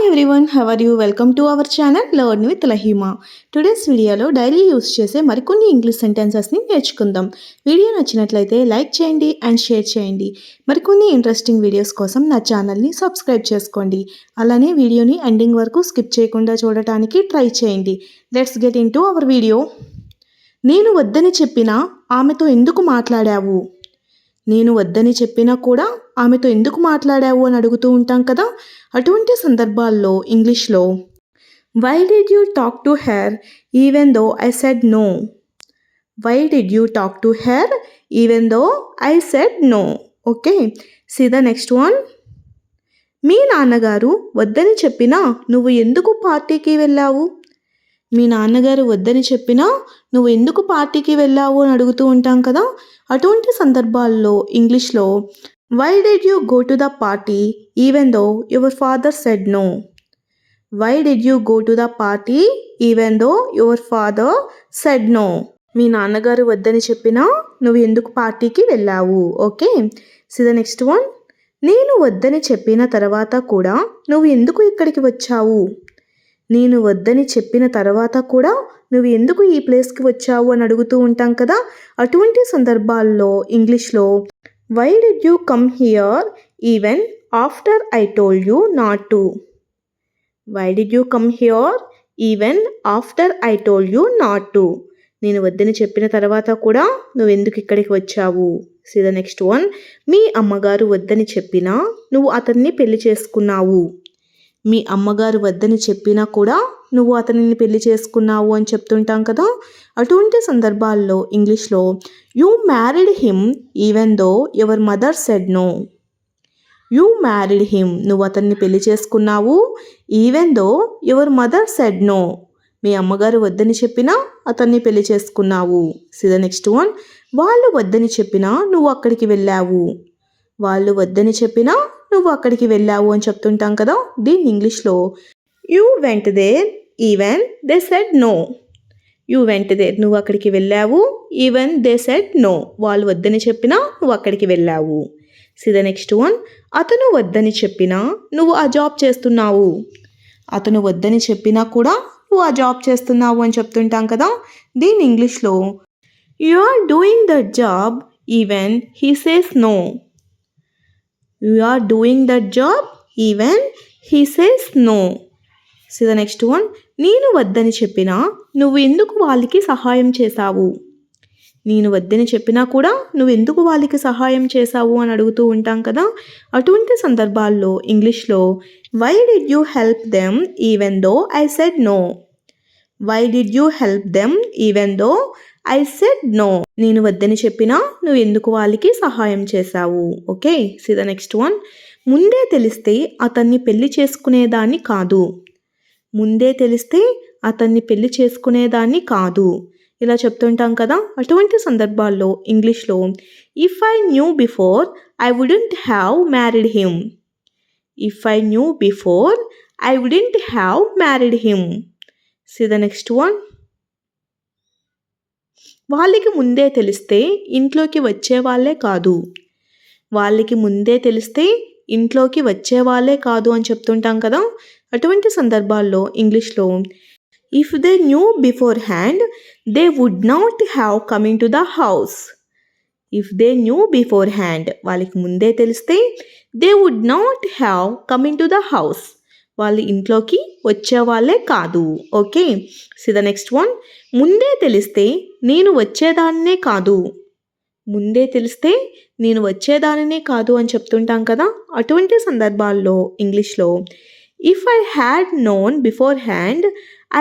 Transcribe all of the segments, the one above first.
everyone, how are you? Welcome to our channel Learn with Lahima. Today's వీడియోలో daily use చేసే మరికొన్ని English సెంటెన్సెస్ని నేర్చుకుందాం. Video నచ్చినట్లయితే like చేయండి అండ్ షేర్ చేయండి. మరికొన్ని ఇంట్రెస్టింగ్ వీడియోస్ కోసం నా ఛానల్ని సబ్స్క్రైబ్ చేసుకోండి. అలానే వీడియోని ఎండింగ్ వరకు స్కిప్ చేయకుండా చూడటానికి ట్రై చేయండి. Let's get in to our video. నేను వద్దని చెప్పినా ఆమెతో ఎందుకు మాట్లాడావు? నేను వద్దని చెప్పినా కూడా ఆమెతో ఎందుకు మాట్లాడావు అని అడుగుతూ ఉంటాం కదా. అటువంటి సందర్భాల్లో ఇంగ్లీష్లో why did you talk to her even though I said no? Why did you talk to her even though I said no? Okay, see the next one. మీ నాన్నగారు వద్దని చెప్పినా నువ్వు ఎందుకు పార్టీకి వెళ్ళావు? మీ నాన్నగారు వద్దని చెప్పినా నువ్వు ఎందుకు పార్టీకి వెళ్ళావు అని అడుగుతూ ఉంటాం కదా. అటువంటి సందర్భాల్లో ఇంగ్లీష్లో why did you go to the party even though your father said no? Why did you go to the party even though your father said no? మీ నాన్నగారు వద్దని చెప్పినా నువ్వు ఎందుకు పార్టీకి వెళ్ళావు? Okay, see the next one. నేను వద్దని చెప్పిన తర్వాత కూడా నువ్వు ఎందుకు ఇక్కడికి వచ్చావు? నేను వద్దని చెప్పిన తర్వాత కూడా నువ్వు ఎందుకు ఈ ప్లేస్కి వచ్చావు అని అడుగుతూ ఉంటాం కదా. అటువంటి సందర్భాల్లో ఇంగ్లీష్లో why did you come here even after I told you not to? Why did you come here even after I told you not to? నేను వద్దని చెప్పిన తర్వాత కూడా నువ్వు ఎందుకు ఇక్కడికి వచ్చావు? See the next one. మీ అమ్మగారు వద్దని చెప్పినా నువ్వు అతన్ని పెళ్లి చేసుకున్నావు. మీ అమ్మగారు వద్దని చెప్పినా కూడా నువ్వు అతనిని పెళ్లి చేసుకున్నావు అని చెప్తుంటాం కదా. అటువంటి సందర్భాల్లో ఇంగ్లీష్లో you married him even though your mother said no. You married him, నువ్వు అతన్ని పెళ్లి చేసుకున్నావు. Even though your mother said no, మీ అమ్మగారు వద్దని చెప్పినా అతన్ని పెళ్లి చేసుకున్నావు. See the next one. వాళ్ళు వద్దని చెప్పినా నువ్వు అక్కడికి వెళ్ళావు. వాళ్ళు వద్దని చెప్పినా నువ్వు అక్కడికి వెళ్ళావు అని చెప్తుంటాం కదా. దీన్ని ఇంగ్లీష్లో you went there even they said no. You went there, నువ్వు అక్కడికి వెళ్ళావు. ఈవెన్ దే సెడ్ నో, వాళ్ళు వద్దని చెప్పినా నువ్వు అక్కడికి వెళ్ళావు. See the next one. అతను వద్దని చెప్పినా నువ్వు ఆ జాబ్ చేస్తున్నావు. అతను వద్దని చెప్పినా కూడా నువ్వు ఆ జాబ్ చేస్తున్నావు అని చెప్తుంటాం కదా. దీన్ని ఇంగ్లీష్లో you are doing the job even he says no. You are doing that job even he says no. See the next one. నేను వద్దని చెప్పినా నువ్వు ఎందుకు వాళ్ళకి సహాయం చేశావు? నేను వద్దని చెప్పినా కూడా నువ్వు ఎందుకు వాళ్ళకి సహాయం చేశావు అని అడుగుతూ ఉంటాం కదా. అటువంటి సందర్భాల్లో ఇంగ్లీష్లో why did you help them even though I said no? Why did you help them even though I said no. నేను వద్దని చెప్పినా నువ్వు ఎందుకు వాళ్ళకి సహాయం చేశావు? Okay, see the next one. ముందే తెలిస్తే అతన్ని పెళ్లి చేసుకునేదాన్ని కాదు. ముందే తెలిస్తే అతన్ని పెళ్లి చేసుకునేదాన్ని కాదు, ఇలా చెప్తుంటాం కదా. అటువంటి సందర్భాల్లో ఇంగ్లీష్లో if I knew before I wouldn't have married him. If I knew before I wouldn't have married him. See the next one. వాళ్ళకి ముందే తెలిస్తే ఇంట్లోకి వచ్చేవాళ్ళే కాదు. వాళ్ళకి ముందే తెలిస్తే ఇంట్లోకి వచ్చేవాళ్ళే కాదు అని చెప్తుంటాం కదా. అటువంటి సందర్భాల్లో ఇంగ్లీష్లో if they knew beforehand they would not have coming to the house. If they knew beforehand, వాళ్ళకి ముందే తెలిస్తే they would not have coming to the house, వాళ్ళు ఇంట్లోకి వచ్చేవాళ్ళే కాదు. Okay, see the next one. ముందే తెలిస్తే నేను వచ్చేదాన్నే కాదు. ముందే తెలిస్తే నేను వచ్చేదానినే కాదు అని చెప్తుంటాం కదా. అటువంటి సందర్భాల్లో ఇంగ్లీష్లో if I had known beforehand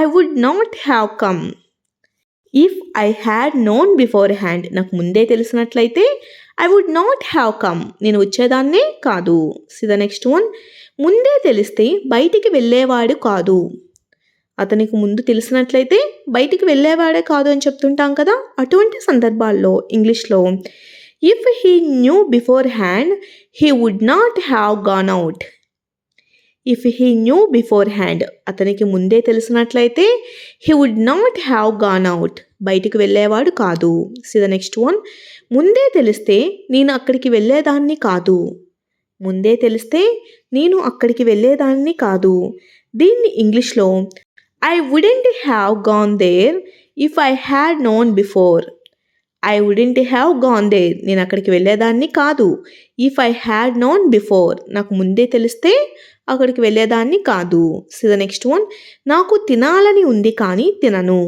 I would not have come. If I had known beforehand, నాకు ముందే తెలిసినట్లయితే I would not have come, నేను వచ్చేదాన్నే కాదు. See the next one. ముందే తెలిస్తే బయటికి వెళ్ళేవాడు కాదు. అతనికి ముందు తెలిసినట్లయితే బయటికి వెళ్ళేవాడే కాదు అని చెప్తుంటాం కదా. అటువంటి సందర్భాల్లో ఇంగ్లీష్లో if he knew beforehand he would not have gone out. If he knew beforehand, అతనికి ముందే తెలిసినట్లయితే he would not have gone out, బయటికి వెళ్ళేవాడు కాదు. See the next one. ముందే తెలిస్తే నేను అక్కడికి వెళ్ళేదాన్ని కాదు. ముందే తెలిస్తే నేను అక్కడికి వెళ్ళేదాన్ని కాదు. దీన్ని ఇంగ్లీష్లో I wouldn't have gone there if I had known before. I wouldn't have gone there, నేను అక్కడికి వెళ్ళేదాన్ని కాదు. If I had known before, నాకు ముందే తెలిస్తే అక్కడికి వెళ్ళేదాన్ని కాదు. సో ద నెక్స్ట్ వన్, నాకు తినాలని ఉంది కానీ తినను.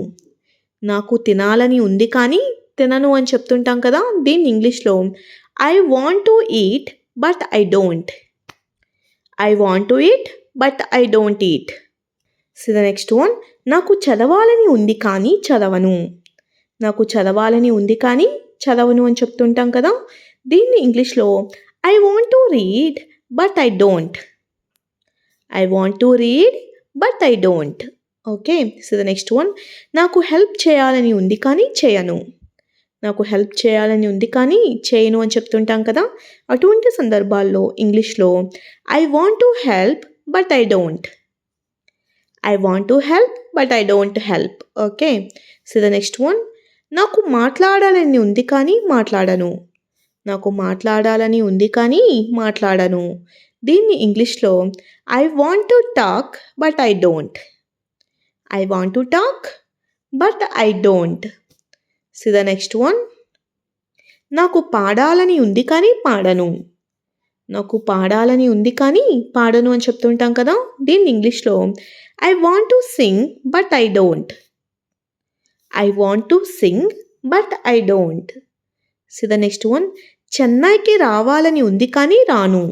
నాకు తినాలని ఉంది కానీ తినను అని చెప్తుంటాం కదా, దీన్ని ఇంగ్లీష్లో I want to eat but I don't. I want to eat but I don't eat. So the next one, నాకు చదవాలని ఉంది కానీ చదవను. నాకు చదవాలని ఉంది కానీ చదవను అని చెప్తుంటాం కదా, దీన్ని ఇంగ్లీష్లో I want to read but I don't. I want to read but I don't. Okay. So the next one, నాకు హెల్ప్ చేయాలని ఉంది కానీ చేయను. నాకు హెల్ప్ చేయాలని ఉంది కానీ చేయను అని చెప్తుంటాం కదా, అటువంటి సందర్భాల్లో ఇంగ్లీష్లో I want to help but I don't. I want to help but I don't help. Okay. So the next one, నాకు మాట్లాడాలని ఉంది కానీ మాట్లాడను. నాకు మాట్లాడాలని ఉంది కానీ మాట్లాడను. దీన్ని ఇంగ్లీష్లో I want to talk but I don't. I want to talk but I don't. So the next one, నాకు పాడాలని ఉంది కానీ పాడను. నాకు పాడాలని ఉంది కానీ పాడను అని చెప్తుంటాం కదా, దీన్ని ఇంగ్లీష్లో I want to sing but I don't. I want to sing but I don't. So the next one, చెన్నైకి రావాలని ఉంది కానీ రాను.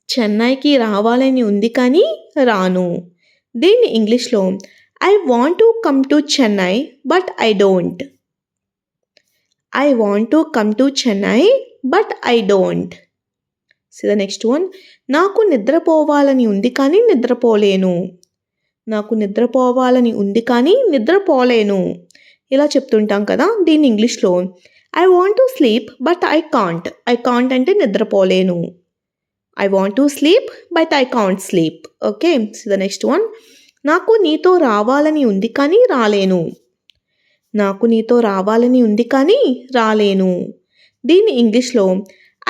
చెన్నైకి రావాలని ఉంది కానీ రాను. దీన్ని ఇంగ్లీష్లో I want to come to Chennai but I don't. I want to come to Chennai but I don't. So the next one, నాకు నిద్రపోవాలని ఉంది కానీ నిద్రపోలేను. నాకు నిద్రపోవాలని ఉంది కానీ నిద్రపోలేను ఇలా చెప్తుంటాం కదా, దీన్ని ఇంగ్లీష్లో I want to sleep but I can't. I can't అంటే నిద్రపోలేను. I want to sleep but I can't sleep. Okay. So the next one, నాకు నీతో రావాలని ఉంది కానీ రాలేను. నాకు నీతో రావాలని ఉంది కానీ రాలేను. దీన్ని ఇంగ్లీష్లో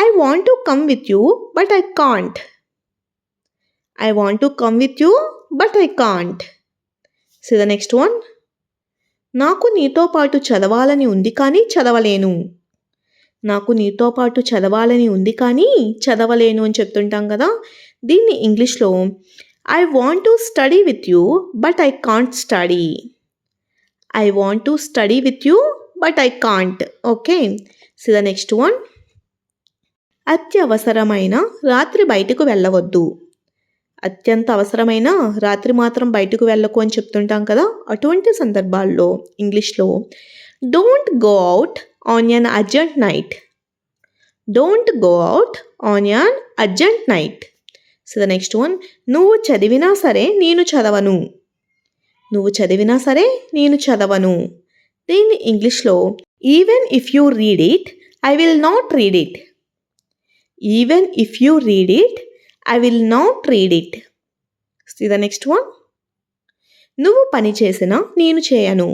I want to come with you but I can't. I want to come with you but I can't. So the next one, నాకు నీతో పాటు చదవాలని ఉంది కానీ చదవలేను. నాకు నీతో పాటు చదవాలని ఉంది కానీ చదవలేను అని చెప్తుంటాం కదా, దీన్ని ఇంగ్లీష్లో I want to study with you but I can't study. I want to study with you but I can't. Okay. So the next one, అత్యవసరమైన రాత్రి బయటకు వెళ్ళవద్దు. అత్యంత అవసరమైన రాత్రి మాత్రం బయటకు వెళ్ళకు అని చెప్తుంటాం కదా, అటువంటి సందర్భాల్లో ఇంగ్లీష్లో don't go out on an urgent night. Don't go out on an urgent night. So the next one, నువ్వు చదివినా సరే నేను చదవను. నువ్వు చదివినా సరే నేను చదవను. దీన్ని ఇంగ్లీష్లో even if you read it I will not read it. Even if you read it I will not read it. So the next one, నువ్వు పని చేసినా నేను చేయను.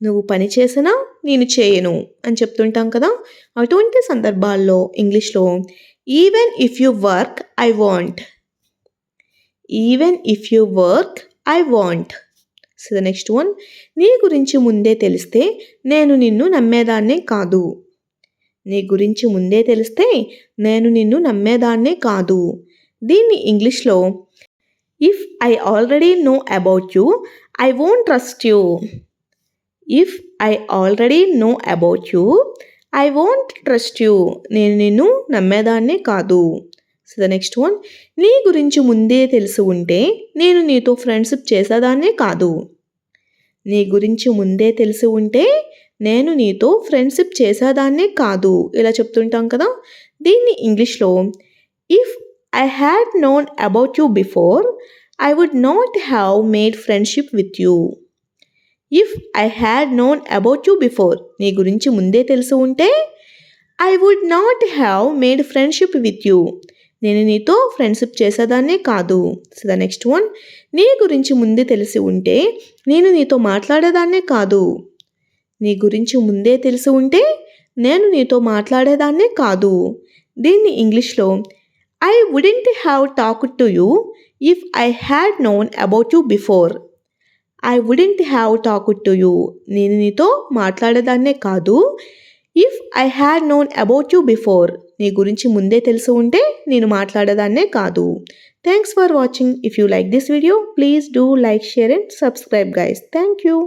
నువ్వు పని చేసినా నేను చేయను అని చెప్తుంటాం కదా, అటువంటి సందర్భాల్లో ఇంగ్లీష్లో even if you work I want. Even if you work I want. So the next one, నీ గురించి ముందే తెలిస్తే నేను నిన్ను నమ్మేదాన్నే కాదు. నీ గురించి ముందే తెలిస్తే నేను నిన్ను నమ్మేదాన్నే కాదు. దీన్ని ఇంగ్లీష్లో if I already know about you I won't trust you. If I already know about you I won't trust you. నేను నిన్ను నమ్మేదాన్నే కాదు. సో ద నెక్స్ట్ వన్, నీ గురించి ముందే తెలిసి ఉంటే నేను నీతో ఫ్రెండ్షిప్ చేసేదాన్నే కాదు. నీ గురించి ముందే తెలిసి ఉంటే నేను నీతో ఫ్రెండ్షిప్ చేసేదాన్నే కాదు ఇలా చెప్తుంటాం కదా, దీన్ని ఇంగ్లీష్లో if I had known about you before I would not have made friendship with you. If I had known about you before, నీ గురించి ముందే తెలిసి ఉంటే I would not have made friendship with you, నేను నీతో ఫ్రెండ్షిప్ చేసేదాన్నే కాదు. So the next one, నీ గురించి ముందే తెలిసి ఉంటే నేను నీతో మాట్లాడేదాన్నే కాదు. నీ గురించి ముందే తెలిసి ఉంటే నేను నీతో మాట్లాడేదాన్నే కాదు. దీన్ని ఇంగ్లీష్లో I wouldn't have talked to you if I had known about you before. I wouldn't have talked to you, నేను నీతో మాట్లాడేదాన్నే కాదు. If I had known about you before, నీ గురించి ముందే తెలిసి ఉంటే నేను మాట్లాడేదాన్నే కాదు. Thanks for watching. If you like this video please do like, share and subscribe guys. Thank you.